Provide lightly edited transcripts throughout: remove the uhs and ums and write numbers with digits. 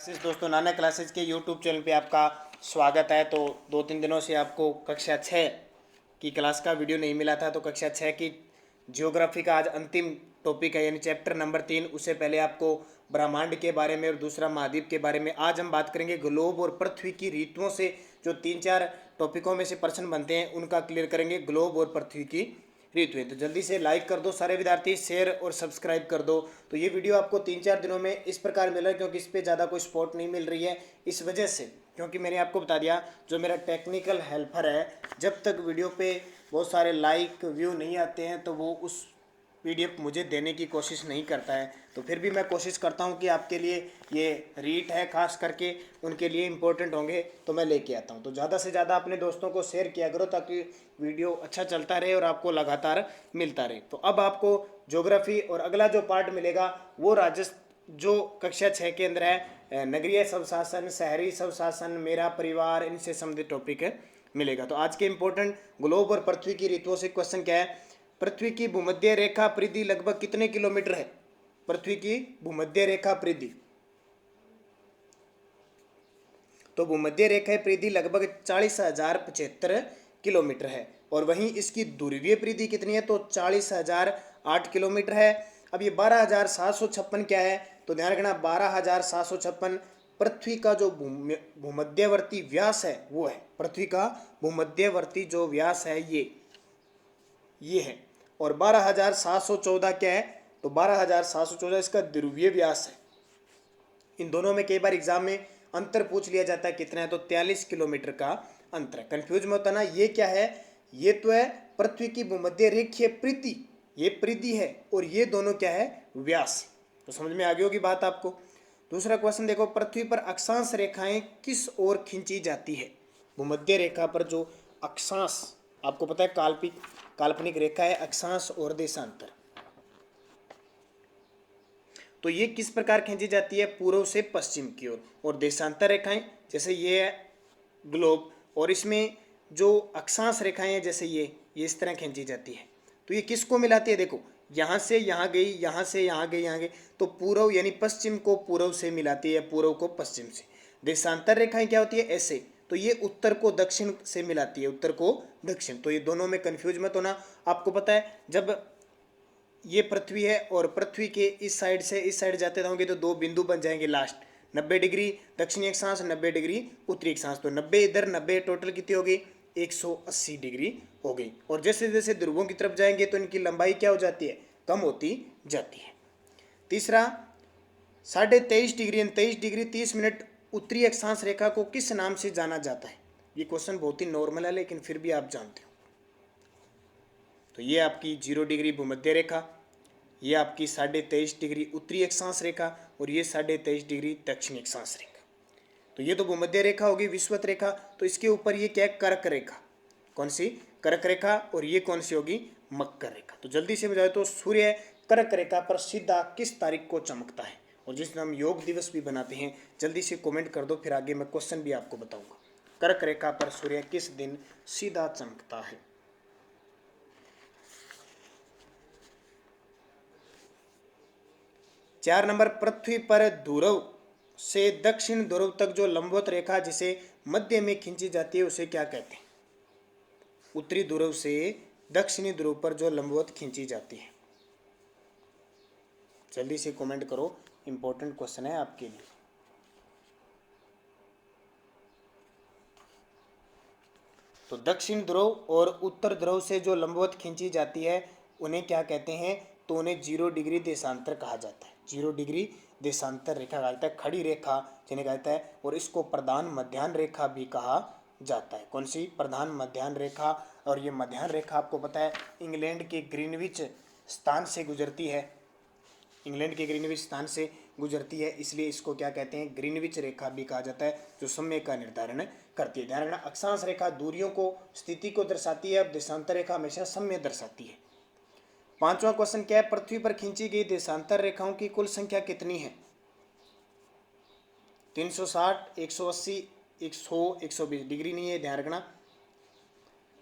Classes दोस्तों, नाना classes के YouTube channel पे आपका स्वागत है। तो 2-3 दिनों से आपको कक्षा 6 की क्लास का वीडियो नहीं मिला था, तो कक्षा 6 की ज्योग्राफी का आज अंतिम टॉपिक है, यानी चैप्टर नंबर 3। उससे पहले आपको ब्रह्मांड के बारे में और दूसरा महाद्वीप के बारे में आज हम बात करेंगे। ग्लोब और पृथ्वी की ऋतुओं से जो 3-4 टॉपिकों में से प्रश्न बनते हैं उनका क्लियर करेंगे, ग्लोब और पृथ्वी की ऋतुएं। तो जल्दी से लाइक कर दो सारे विद्यार्थी, शेयर और सब्सक्राइब कर दो। तो ये वीडियो आपको 3-4 दिनों में इस प्रकार मिल रहा है, क्योंकि इस पर ज़्यादा कोई सपोर्ट नहीं मिल रही है इस वजह से, क्योंकि मैंने आपको बता दिया जो मेरा टेक्निकल हेल्पर है, जब तक वीडियो पे बहुत सारे लाइक व्यू नहीं आते हैं तो वो उस पीडीएफ मुझे देने की कोशिश नहीं करता है। तो फिर भी मैं कोशिश करता हूँ कि आपके लिए ये रीट है, खास करके उनके लिए इम्पोर्टेंट होंगे तो मैं लेके आता हूँ। तो ज़्यादा से ज़्यादा अपने दोस्तों को शेयर किया करो ताकि वीडियो अच्छा चलता रहे और आपको लगातार मिलता रहे। तो अब आपको ज्योग्राफी और अगला जो पार्ट मिलेगा वो जो कक्षा 6 के अंदर है, नगरीय स्वशासन, शहरी स्वशासन, मेरा परिवार, इनसे संबंधित टॉपिक है मिलेगा। तो आज के इंपॉर्टेंट ग्लोब और पृथ्वी की ऋतुओं से क्वेश्चन क्या है, पृथ्वी की भूमध्य रेखा परिधि लगभग कितने किलोमीटर है? पृथ्वी की भूमध्य रेखा परिधि, तो भूमध्य रेखा परिधि लगभग 40,075 किलोमीटर है। और वहीं इसकी ध्रुवीय परिधि कितनी है? तो 40,008 किलोमीटर है। अब ये 12,756 क्या है? तो ध्यान रखना, 12,756 पृथ्वी का जो भूमध्यवर्ती व्यास है वो है। पृथ्वी का भूमध्यवर्ती जो व्यास है ये है। और 12,714 क्या है? तो 12,714 इसका ध्रुवीय व्यास है। इन दोनों में कई बार एग्जाम में अंतर पूछ लिया जाता है, कितना है? तो 43 किलोमीटर का अंतर है। कंफ्यूज मत होना, ये क्या है? ये तो है पृथ्वी की भूमध्य रेखीय परिधि, ये परिधि है, और ये दोनों क्या है? व्यास। तो समझ में आ गई होगी बात आपको। दूसरा क्वेश्चन देखो, पृथ्वी पर अक्षांश रेखाएं किस ओर खींची जाती है? भूमध्य रेखा पर जो अक्षांश, आपको पता है काल्पनिक रेखा है अक्षांश और देशांतर, तो ये किस प्रकार खींची जाती है? पूर्व से पश्चिम की ओर। और देशांतर रेखाएं जैसे ये है ग्लोब, और इसमें जो अक्षांश रेखाएं हैं जैसे ये इस तरह खींची जाती है। तो ये किसको मिलाती है? देखो, यहाँ से यहाँ गई, यहाँ से यहाँ गई, यहाँ गई, तो पूर्व यानी पश्चिम को पूर्व से मिलाती है, पूर्व को पश्चिम से। देशांतर रेखाएं क्या होती है? ऐसे, तो ये उत्तर को दक्षिण से मिलाती है, उत्तर को दक्षिण। तो ये दोनों में कंफ्यूज मत होना। आपको पता है जब ये पृथ्वी है और पृथ्वी के इस साइड से इस साइड जाते रहोगे तो दो बिंदु बन जाएंगे लास्ट, 90 डिग्री दक्षिणी अक्षांश, 90 डिग्री उत्तरी अक्षांश। तो 90 इधर, 90 टोटल कितनी हो गई? 180 डिग्री हो गई। और जैसे जैसे ध्रुवों की तरफ जाएंगे तो इनकी लंबाई क्या हो जाती है? कम होती जाती है। तीसरा, 23.5 डिग्री 23 डिग्री 30 मिनट उत्तरी अक्षांश रेखा को किस नाम से जाना जाता है? ये क्वेश्चन बहुत ही नॉर्मल है, लेकिन फिर भी आप जानते हो। तो ये आपकी 0 डिग्री भूमध्य रेखा, ये आपकी 23.5 डिग्री उत्तरी अक्षांश रेखा, और ये 23.5 डिग्री दक्षिणी अक्षांश रेखा। तो ये तो भूमध्य रेखा होगी, विषुवत रेखा। तो इसके ऊपर ये क्या है? कर्क रेखा। कौन सी? कर्क रेखा। और ये कौन सी होगी? मकर रेखा। तो जल्दी से बताओ, तो सूर्य कर्क रेखा पर सीधा किस तारीख को चमकता है? और जिस दिन हम योग दिवस भी बनाते हैं, जल्दी से कमेंट कर दो, फिर आगे मैं क्वेश्चन भी आपको बताऊंगा। कर्क रेखा पर सूर्य किस दिन सीधा चमकता है? 4 नंबर, पृथ्वी पर ध्रुव से दक्षिण ध्रुव तक जो लंबवत रेखा जिसे मध्य में खींची जाती है उसे क्या कहते हैं? उत्तरी ध्रुव से दक्षिणी ध्रुव पर जो लंबवत खींची जाती है, जल्दी से कमेंट करो, इंपॉर्टेंट क्वेश्चन है आपके लिए। तो दक्षिण ध्रुव और उत्तर ध्रुव से जो लंबवत खींची जाती है उन्हें क्या कहते हैं? तो उन्हें 0 डिग्री देशांतर कहा जाता है। 0 डिग्री देशांतर रेखा कहा जाता है, खड़ी रेखा जिन्हें कहता है। और इसको प्रधान मध्याह्न रेखा भी कहा जाता है। कौन सी? प्रधान मध्याह्न रेखा। और ये मध्याह्न रेखा आपको पता है इंग्लैंड के ग्रीनविच स्थान से गुजरती है, इंग्लैंड के ग्रीनविच स्थान से गुजरती है, इसलिए इसको क्या कहते हैं? ग्रीनविच रेखा भी कहा जाता है, जो समय का निर्धारण करती है। ध्यान रखना, अक्षांश रेखा दूरियों को, स्थिति को दर्शाती है, और देशांतर रेखा हमेशा समय दर्शाती है। 5वां क्वेश्चन क्या है? पृथ्वी पर खींची गई देशांतर रेखाओं की कुल संख्या कितनी है? 360, 180, 100, 120 डिग्री नहीं है, ध्यान रखना।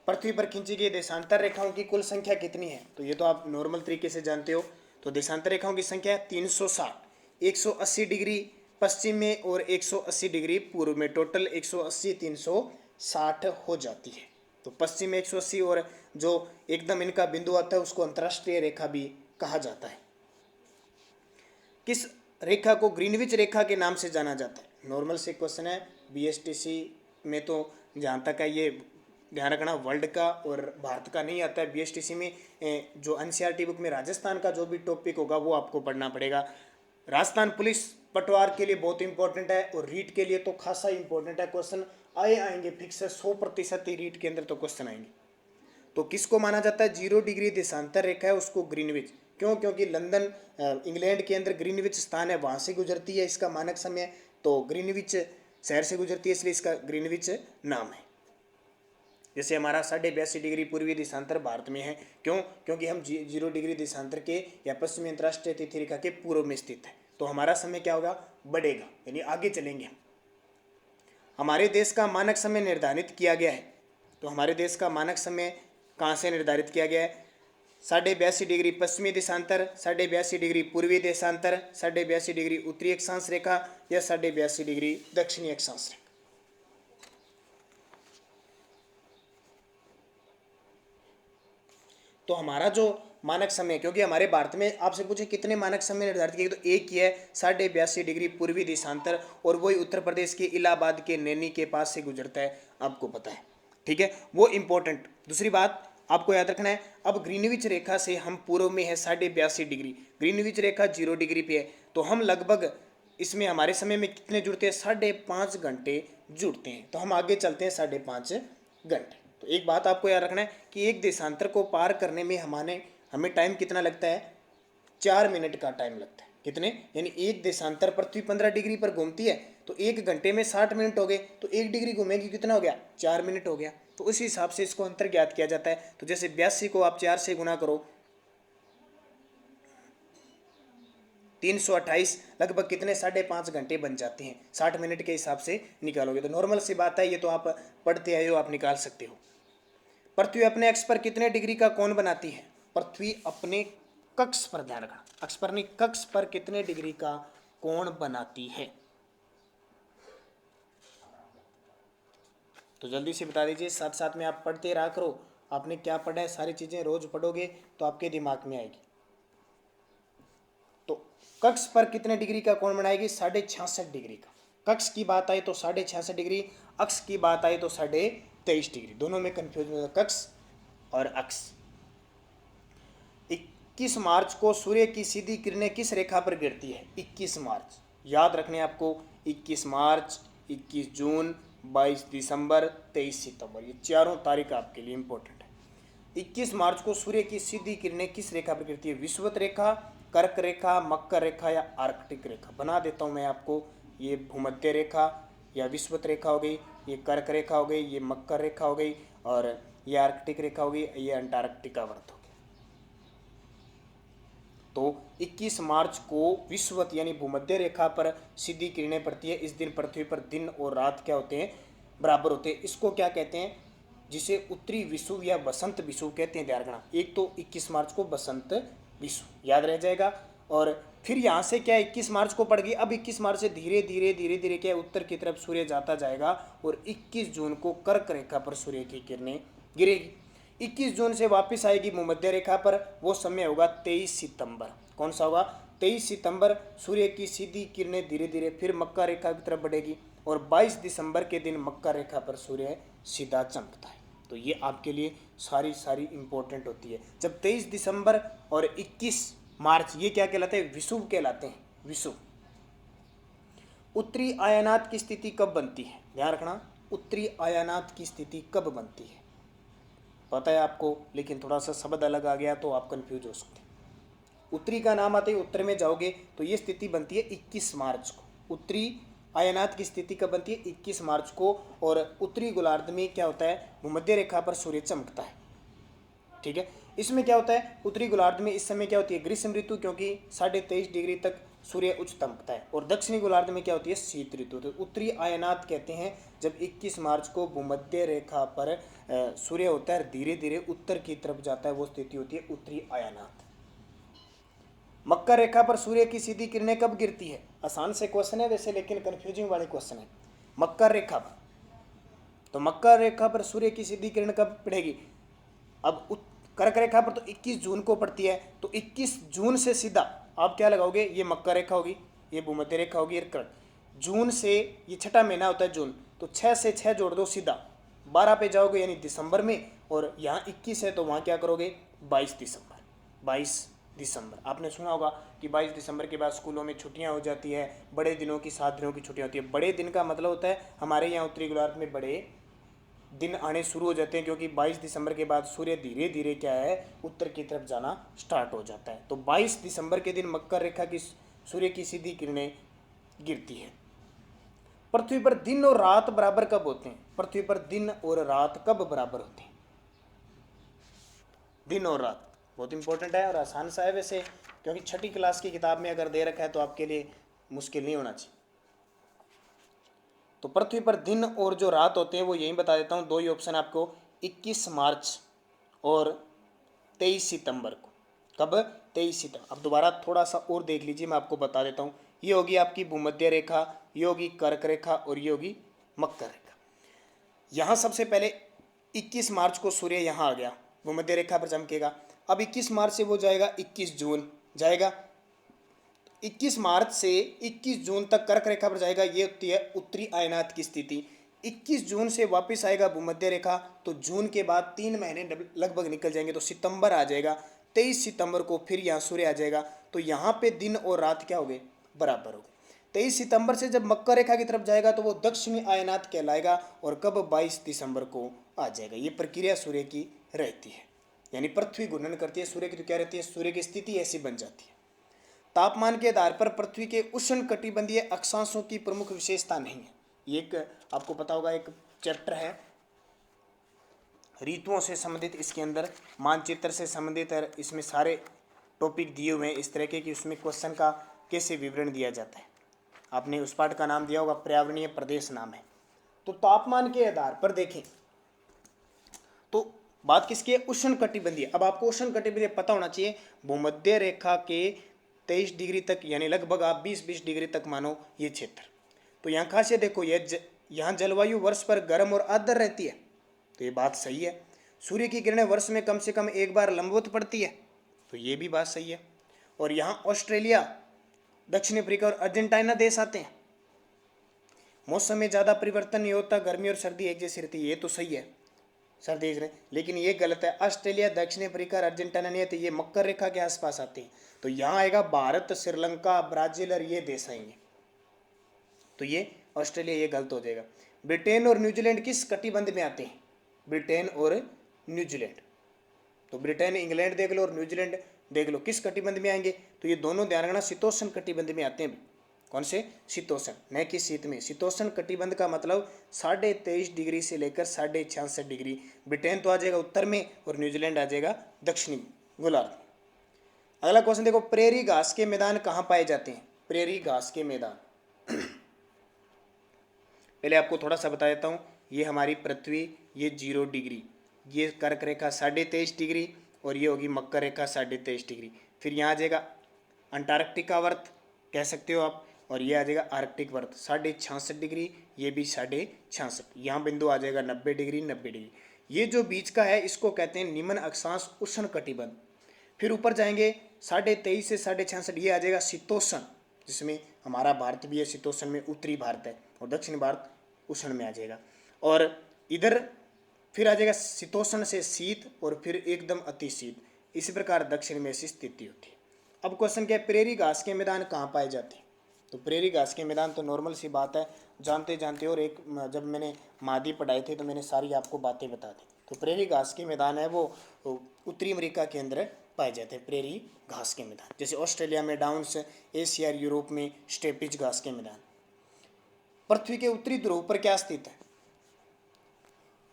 पृथ्वी पर खींची गई देशांतर रेखाओं की कुल संख्या कितनी है? तो ये तो आप नॉर्मल तरीके से जानते हो। तो देशांतर रेखाओं की संख्या है 360, 180 डिग्री पश्चिम में और 180 डिग्री पूर्व में, टोटल 180 360 हो जाती है। तो पश्चिम में 180 और जो एकदम इनका बिंदु आता है उसको अंतर्राष्ट्रीय रेखा भी कहा जाता है। किस रेखा को ग्रीनविच रेखा के नाम से जाना जाता है? नॉर्मल से क्वेश्चन है, बीएसटीसी में तो जहाँ तक है ये ध्यान रखना वर्ल्ड का और भारत का नहीं आता है। बीएसटीसी में जो एनसीईआरटी बुक में राजस्थान का जो भी टॉपिक होगा वो आपको पढ़ना पड़ेगा। राजस्थान पुलिस पटवार के लिए बहुत इंपॉर्टेंट है और रीट के लिए तो खासा इंपॉर्टेंट है। क्वेश्चन आएंगे फिक्स है, 100% ही रीट के अंदर तो क्वेश्चन आएंगे। तो किसको माना जाता है 0 डिग्री देशांतर रेखा है उसको ग्रीनविच? क्यों? क्योंकि लंदन इंग्लैंड के अंदर ग्रीनविच स्थान है, वहाँ से गुजरती है इसका मानक समय, तो ग्रीनविच शहर से गुजरती है इसलिए इसका ग्रीनविच नाम है। जैसे हमारा 82.5 डिग्री पूर्वी देशांतर भारत में है, क्यों? क्योंकि हम 0 डिग्री देशांतर के या पश्चिमी अंतर्राष्ट्रीय तिथि रेखा के पूर्व में स्थित है, तो हमारा समय क्या होगा? बढ़ेगा, यानी आगे चलेंगे हम। हमारे देश का मानक समय निर्धारित किया गया है, तो हमारे देश का मानक समय कहाँ से निर्धारित किया गया है? 82.5 डिग्री पश्चिमी देशांतर, 82.5 डिग्री पूर्वी देशांतर, 82.5 डिग्री उत्तरी अक्षांश रेखा या 82.5 डिग्री दक्षिणी अक्षांश रेखा। तो हमारा जो मानक समय, क्योंकि हमारे भारत में आपसे पूछे कितने मानक समय निर्धारित किए, तो एक ही है 82.5 डिग्री पूर्वी देशांतर, और वही उत्तर प्रदेश के इलाहाबाद के नैनी के पास से गुजरता है, आपको पता है, ठीक है, वो इंपॉर्टेंट। दूसरी बात आपको याद रखना है, अब ग्रीनविच रेखा से हम पूर्व में है 82.5 डिग्री, ग्रीनविच रेखा 0 डिग्री पे है, तो हम लगभग इसमें हमारे समय में कितने जुड़ते हैं? 5.5 घंटे जुड़ते हैं। तो हम आगे चलते हैं 5.5 घंटे। तो एक बात आपको याद रखना है कि एक देशांतर को पार करने में हमें टाइम कितना लगता है? 4 मिनट का टाइम लगता है। कितने? यानी एक देशांतर पृथ्वी 15 डिग्री पर घूमती है, तो 1 घंटे में 60 मिनट हो गए, तो 1 डिग्री घूमेगी कितना हो गया? 4 मिनट हो गया। तो उसी हिसाब से इसको अंतर ज्ञात किया जाता है। तो जैसे 82 को आप 4 से गुना करो, 328 लगभग कितने? 5.5 घंटे बन जाते हैं। 60 मिनट के हिसाब से निकालोगे तो नॉर्मल सी बात है, ये तो आप पढ़ते आए हो, आप निकाल सकते हो। पृथ्वी अपने अक्ष पर कितने डिग्री का कोण बनाती है? पृथ्वी अपने कक्ष पर, ध्यान रखना, अक्ष पर नहीं, कक्ष पर कितने डिग्री का कोण बनाती है? तो जल्दी से बता दीजिए, साथ साथ में आप पढ़ते रहा करो। आपने क्या पढ़ा है, सारी चीजें रोज पढ़ोगे तो आपके दिमाग में आएगी। तो कक्ष पर कितने डिग्री का कोण बनाएगी? 66.5 डिग्री का। कक्ष की बात आई तो 66.5 डिग्री, अक्ष की बात आई तो 23.5 डिग्री, दोनों में कंफ्यूजन होता है, कक्ष और अक्ष। 21 मार्च को सूर्य की सीधी किरणें किस रेखा पर गिरती है? 21 मार्च याद रखने आपको, 21 मार्च, 21 जून, 22 दिसंबर, 23 सितंबर, ये चारों तारीख आपके लिए इंपॉर्टेंट है। 21 मार्च को सूर्य की सीधी किरणें किस रेखा पर गिरती है? विषुवत रेखा, कर्क रेखा, मकर रेखा या आर्कटिक रेखा? बना देता हूं मैं आपको, ये भूमध्य रेखा या विषुवत रेखा हो गई, ये कर्क रेखा हो गई, ये मकर रेखा हो गई, और ये आर्कटिक रेखा हो गई, ये अंटार्कटिका व्रत हो गया। तो 21 मार्च को विषुवत यानी भूमध्य रेखा पर सीधी किरणें पड़ती है। इस दिन पृथ्वी पर दिन और रात क्या होते हैं? बराबर होते हैं। इसको क्या कहते हैं? जिसे उत्तरी विषुव या बसंत विषुव कहते हैं, ध्यान रखना। एक तो 21 मार्च को बसंत विषुव याद रह जाएगा, और फिर यहाँ से क्या 21 मार्च को पड़ गई, अब 21 मार्च से धीरे धीरे धीरे धीरे क्या उत्तर की तरफ सूर्य जाता जाएगा, और 21 जून को कर्क रेखा पर सूर्य की किरणें गिरेगी। 21 जून से वापस आएगी भूमध्य रेखा पर, वो समय होगा 23 सितंबर। कौन सा होगा? 23 सितंबर सूर्य की सीधी किरणें धीरे धीरे फिर मक्का रेखा की तरफ बढ़ेगी, और 22 दिसंबर के दिन मक्का रेखा पर सूर्य सीधा चमकता है। तो ये आपके लिए सारी इंपॉर्टेंट होती है। जब 23 दिसंबर और 21 मार्च ये क्या कहलाते हैं? विषुव कहलाते हैं, विषुव। उत्तरी आयानात की स्थिति कब बनती है? ध्यान रखना, उत्तरी आयानात की स्थिति कब बनती है? पता है आपको, लेकिन थोड़ा सा शब्द अलग आ गया तो आप कंफ्यूज हो सकते हैं। उत्तरी का नाम आते ही उत्तर में जाओगे तो ये स्थिति बनती है 21 मार्च को। उत्तरी आयनात की स्थिति कब बनती है? 21 मार्च को। और उत्तरी गोलार्ध में क्या होता है? भूमध्य रेखा पर सूर्य चमकता है, ठीक है। इसमें क्या होता है? उत्तरी गोलार्ध में इस समय क्या होती है? ग्रीष्म ऋतु, क्योंकि 23.5 डिग्री तक सूर्य उच्च चमकता है। और दक्षिणी गोलार्ध में क्या होती है? शीत ऋतु। तो उत्तरी आयनात कहते हैं जब 21 मार्च को भूमध्य रेखा पर सूर्य होता है, धीरे धीरे उत्तर की तरफ जाता है, वो स्थिति होती है उत्तरी आयनात। मकर रेखा पर सूर्य की सीधी किरणें कब गिरती है? आसान से क्वेश्चन है वैसे, लेकिन कंफ्यूजिंग वाले क्वेश्चन है। मकर रेखा पर, तो मकर रेखा पर सूर्य की सीधी किरण कब पड़ेगी? अब कर्क रेखा पर तो 21 जून को पड़ती है, तो 21 जून से सीधा आप क्या लगाओगे? ये मकर रेखा होगी, ये भूमध्य रेखा होगी, ये कर्क। जून से, ये छठा महीना होता है जून, तो 6 से 6 जोड़ दो, सीधा 12 पे जाओगे, यानी दिसंबर में। और यहाँ 21 है तो वहाँ क्या करोगे? 22 दिसंबर। 22 दिसंबर आपने सुना होगा कि 22 दिसंबर के बाद स्कूलों में छुट्टियां हो जाती है, बड़े दिनों की, 7 दिनों की छुट्टियां होती है। बड़े दिन का मतलब होता है हमारे यहाँ उत्तरी गोलार्ध में बड़े दिन आने शुरू हो जाते हैं, क्योंकि 22 दिसंबर के बाद सूर्य धीरे धीरे क्या है, उत्तर की तरफ जाना स्टार्ट हो जाता है। तो 22 दिसंबर के दिन मकर रेखा की सूर्य की सीधी किरणें गिरती है। पृथ्वी पर दिन और रात बराबर कब होते हैं? पृथ्वी पर दिन और रात कब बराबर होते हैं? दिन और रात बहुत इंपॉर्टेंट है और आसान सा है वैसे, क्योंकि छठी क्लास की किताब में अगर दे रखा है तो आपके लिए मुश्किल नहीं होना चाहिए। तो पृथ्वी पर दिन और जो रात होते हैं वो यही बता देता हूँ, दो ही ऑप्शन आपको, 21 मार्च और 23 सितंबर को। कब? 23 सितंबर। अब दोबारा थोड़ा सा और देख लीजिए, मैं आपको बता देता हूँ। ये होगी आपकी भूमध्य रेखा, ये होगी कर्क रेखा और ये होगी मकर रेखा। यहाँ सबसे पहले 21 मार्च को सूर्य यहाँ आ गया, भूमध्य रेखा पर चमकेगा। अब 21 मार्च से वो जाएगा 21 जून जाएगा, 21 मार्च से 21 जून तक कर्क रेखा पर जाएगा, ये होती है उत्तरी आयनात की स्थिति। 21 जून से वापस आएगा भूमध्य रेखा, तो जून के बाद 3 महीने लगभग निकल जाएंगे, तो सितंबर आ जाएगा। 23 सितंबर को फिर यहाँ सूर्य आ जाएगा, तो यहाँ पे दिन और रात क्या हो गए? बराबर हो गए। 23 सितंबर से जब मकर रेखा की तरफ जाएगा तो वो दक्षिणी आयनात कहलाएगा, और कब? 22 दिसंबर को आ जाएगा। ये प्रक्रिया सूर्य की रहती है, यानी पृथ्वी घूर्णन करती है सूर्य की, तो क्या रहती है? सूर्य की स्थिति ऐसी बन जाती है। तापमान के आधार पर पृथ्वी के उष्ण कटिबंधीय अक्षांशों की प्रमुख विशेषता नहीं है। ये एक आपको पता होगा, एक चैप्टर है ऋतुओं से संबंधित, इसके अंदर मानचित्र से संबंधित है, इसमें सारे टॉपिक दिए हुए हैं इस तरह के कि उसमें क्वेश्चन का कैसे विवरण दिया जाता है। आपने उस पाठ का नाम दिया होगा, पर्यावरणीय प्रदेश नाम है। तो तापमान के आधार पर देखें तो बात किसकी है? उष्ण कटिबंधीय। अब आपको उष्ण कटिबंधीय पता होना चाहिए, भूमध्य रेखा के 23 डिग्री तक, यानी लगभग आप 20-20 डिग्री तक मानो ये क्षेत्र। तो यहाँ खासियत देखो, यहाँ जलवायु वर्ष पर गर्म और आर्द्र रहती है, तो ये बात सही है। सूर्य की किरणें वर्ष में कम से कम एक बार लंबवत पड़ती है, तो ये भी बात सही है। और यहाँ ऑस्ट्रेलिया, दक्षिण अफ्रीका और अर्जेंटीना देश आते हैं। मौसम में ज़्यादा परिवर्तन नहीं होता, गर्मी और सर्दी एक जैसी रहती है, ये तो सही है, सर्दी एक रहे। लेकिन ये गलत है, ऑस्ट्रेलिया, दक्षिण अफ्रीका और अर्जेंटीना नहीं आते, ये मकर रेखा के आसपास आते हैं। तो यहाँ आएगा भारत, श्रीलंका, ब्राजील और ये देश आएंगे, तो ये ऑस्ट्रेलिया, ये गलत हो जाएगा। ब्रिटेन और न्यूजीलैंड किस कटिबंध में आते हैं? ब्रिटेन और न्यूजीलैंड, तो ब्रिटेन, इंग्लैंड देख लो और न्यूजीलैंड देख लो, किस कटिबंध में आएंगे? तो ये दोनों ध्यान रखना, शीतोष्ण कटिबंध में आते हैं। कौन से? शीतोष्ण, न कि शीत में। शीतोष्ण कटिबंध का मतलब 23.5 डिग्री से लेकर 66.5 डिग्री। ब्रिटेन तो आ जाएगा उत्तर में और न्यूजीलैंड आ जाएगा दक्षिणी गोलार्ध में। अगला क्वेश्चन देखो, प्रेरी घास के मैदान कहाँ पाए जाते हैं? प्रेरी घास के मैदान पहले आपको थोड़ा सा बता देता हूँ, ये हमारी पृथ्वी, ये 0 डिग्री, ये कर्क रेखा 23.5 डिग्री और ये होगी मकर रेखा 23.5 डिग्री। फिर यहाँ आ जाएगा अंटार्कटिका वर्त कह सकते हो आप, और ये आ जाएगा आर्कटिक वर्त 66.5 डिग्री, ये भी 66.5। यहाँ बिंदु आ जाएगा 90 डिग्री, 90 डिग्री। ये जो बीच का है इसको कहते हैं निम्न अक्षांश उष्ण कटिबंध। फिर ऊपर जाएंगे 23.5 से 66.5, ये आ जाएगा शीतोष्ण, जिसमें हमारा भारत भी है शीतोष्ण में, उत्तरी भारत है, और दक्षिण भारत उष्ण में आ जाएगा। और इधर फिर आ जाएगा शीतोष्ण से शीत और फिर एकदम अति शीत, इसी प्रकार दक्षिण में ऐसी स्थिति होती है। अब क्वेश्चन क्या है, प्रेरी घास के मैदान कहाँ पाए जाते हैं? तो प्रेरी घास के मैदान तो नॉर्मल सी बात है, जानते जानते हो, और एक जब मैंने मादी पढ़ाए थे तो मैंने सारी आपको बातें बता दी। तो प्रेरी घास के मैदान है वो उत्तरी अमेरिका के अंदर पाए जाते हैं, प्रेरी घास के मैदान। जैसे ऑस्ट्रेलिया में डाउन्स, एशिया और यूरोप में स्टेपिज घास के मैदान। पृथ्वी के उत्तरी ध्रुव पर क्या स्थित है?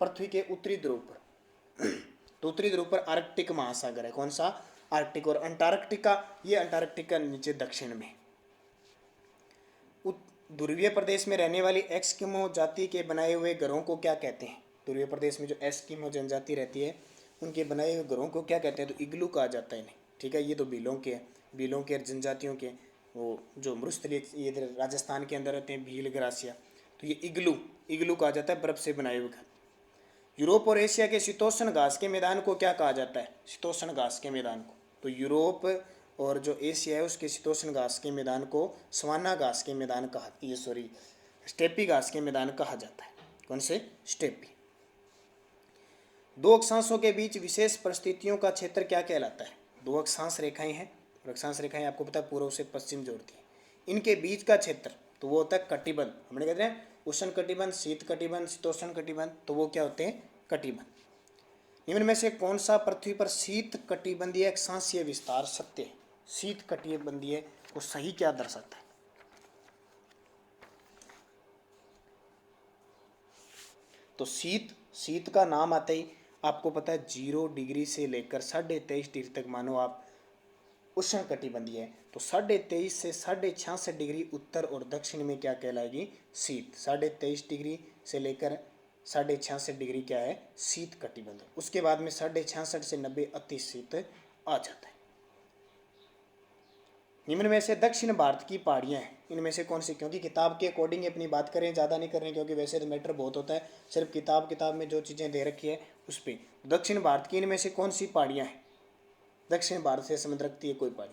पृथ्वी के उत्तरी ध्रुव पर तो उत्तरी ध्रुव पर आर्कटिक महासागर है। कौन सा? आर्कटिक। और अंटार्कटिका, ये अंटार्कटिका नीचे दक्षिण में। ध्रुवीय प्रदेश में रहने वाली एस्किमो जाति के बनाए हुए घरों को क्या कहते हैं? ध्रुवीय प्रदेश में जो एस्किमो जनजाति रहती है उनके बनाए हुए घरों को क्या कहते हैं? तो इग्लू कहा जाता है इन्हें, ठीक है। ये तो बिलों के हैं, बिलों के जनजातियों के वो जो मरुस्थलीय ये इधर राजस्थान के अंदर रहते हैं, भील ग्रासिया, तो ये इग्लू कहा जाता है, बर्फ से बनाए हुए घर। यूरोप और एशिया के शीतोष्ण घास के मैदान को क्या कहा जाता है? शीतोष्ण घास के मैदान को। तो यूरोप और जो एशिया है उसके शीतोष्ण घास के मैदान को सवाना घास के मैदान कहा, ये सॉरी स्टेपी घास के मैदान कहा जाता है। कौन से? स्टेपी। दो अक्षांशों के बीच विशेष परिस्थितियों का क्षेत्र क्या कहलाता है? दो अक्षांश रेखाएं हैं, और अक्षांश रेखाएं आपको पता है पूर्व से पश्चिम जोड़ती है। इनके बीच का क्षेत्र तो वो होता है कटिबंध। हमने कहते हैं उष्ण कटिबंध, शीत कटिबंध, शीतोष्ण कटिबंध, तो वो क्या होते हैं? कटिबंध। निम्न में से कौन सा पृथ्वी पर शीत कटिबंधीय अक्षांशीय विस्तार सत्य है? शीत कटिबंधीय को सही क्या दर्शाता है? तो शीत का नाम आते ही आपको पता है 0 डिग्री से लेकर 23.5 डिग्री तक मानो आप उष्ण कटिबंधीय है, तो 23.5 से 66.5 डिग्री उत्तर और दक्षिण में क्या कहलाएगी? शीत। 23.5 डिग्री से लेकर 66.5 डिग्री क्या है? शीत कटिबंध। उसके बाद में 66.5 से 90 अति शीत आ जाता है। निम्न में से दक्षिण भारत की पहाड़ियाँ हैं, इनमें से कौन सी? क्योंकि किताब के अकॉर्डिंग अपनी बात करें, ज़्यादा नहीं कर रहे हैं, क्योंकि वैसे तो मैटर बहुत होता है, सिर्फ किताब में जो चीज़ें दे रखी है उस पर। दक्षिण भारत की इनमें से कौन सी पहाड़ियाँ हैं? दक्षिण भारत से संबंध रखती है कोई पहाड़ी?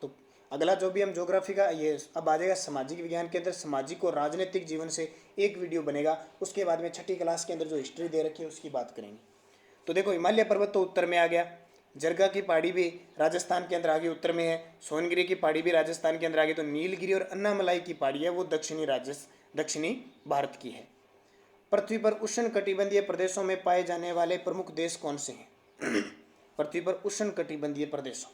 तो अगला जो भी हम ज्योग्राफी का ये अब आ जाएगा सामाजिक विज्ञान के अंदर, सामाजिक और राजनीतिक जीवन से एक वीडियो बनेगा। उसके बाद में छठी क्लास के अंदर जो हिस्ट्री दे रखी है उसकी बात करेंगे। तो देखो हिमालय पर्वत तो उत्तर में आ गया, जरगा की पहाड़ी भी राजस्थान के अंदर आ गई, उत्तर में है। सोनगिरी की पहाड़ी भी राजस्थान के अंदर आ गई। तो नीलगिरी और अन्नामलाई की पहाड़ी है वो दक्षिणी भारत की है। पृथ्वी पर उष्ण कटिबंधीय प्रदेशों में पाए जाने वाले प्रमुख देश कौन से हैं? पृथ्वी पर उष्ण कटिबंधीय प्रदेशों,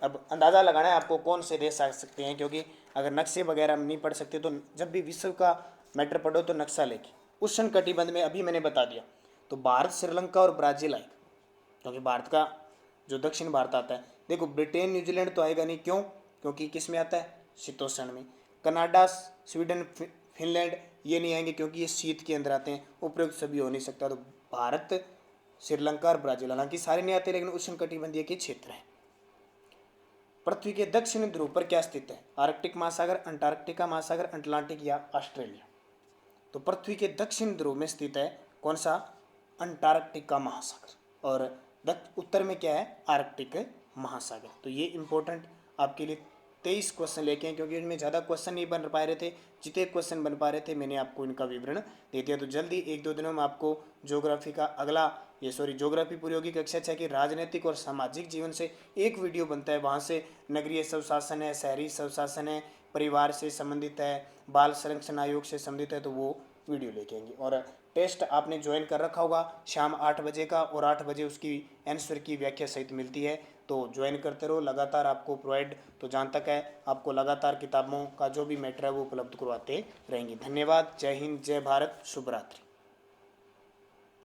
अब अंदाज़ा लगाना है आपको कौन से देश आ सकते हैं, क्योंकि अगर नक्शे वगैरह नहीं पढ़ सकते तो जब भी विश्व का मैटर पढ़ो तो नक्शा लेके। उष्ण कटिबंध में अभी मैंने बता दिया, तो भारत, श्रीलंका और ब्राज़ील आएगा, क्योंकि भारत का जो दक्षिण भारत आता है। देखो ब्रिटेन, न्यूजीलैंड तो आएगा नहीं, क्यों? क्योंकि किस में आता है? शीतोष्ण में। कनाडा, स्वीडन, फिनलैंड ये नहीं आएंगे क्योंकि ये शीत के अंदर आते हैं। उपयुक्त सभी हो नहीं सकता। तो भारत, श्रीलंका और ब्राज़ील, हालांकि सारे नहीं आते लेकिन उष्ण कटिबंधीय के क्षेत्र हैं। पृथ्वी के दक्षिणी ध्रुव पर क्या स्थित है? आर्कटिक महासागर, अंटार्कटिका महासागर, अटलांटिक या ऑस्ट्रेलिया? तो पृथ्वी के दक्षिण ध्रुव में स्थित है कौन सा? अंटार्कटिका महासागर। और उत्तर में क्या है? आर्कटिक महासागर। तो ये इंपॉर्टेंट आपके लिए 23 क्वेश्चन लेके हैं, क्योंकि इनमें ज़्यादा क्वेश्चन नहीं बन पा रहे थे। जितने क्वेश्चन बन पा रहे थे मैंने आपको इनका विवरण दे दिया। तो जल्दी 1-2 दिनों में आपको ज्योग्राफी का ज्योग्राफी पूरी होगी। कक्षा 6 की राजनीतिक और सामाजिक जीवन से एक वीडियो बनता है, वहाँ से नगरीय स्वशासन है, शहरी स्वशासन है, परिवार से संबंधित है, बाल संरक्षण आयोग से संबंधित है, तो वो वीडियो लेके आएंगे। और टेस्ट आपने ज्वाइन कर रखा होगा शाम 8 बजे का, और 8 बजे उसकी आंसर की व्याख्या सहित मिलती है। तो ज्वाइन करते रहो, लगातार आपको प्रोवाइड, तो जहाँ तक है आपको लगातार किताबों का जो भी मैटर है वो उपलब्ध करवाते रहेंगे। धन्यवाद। जय हिंद, जय भारत, शुभ रात्रि।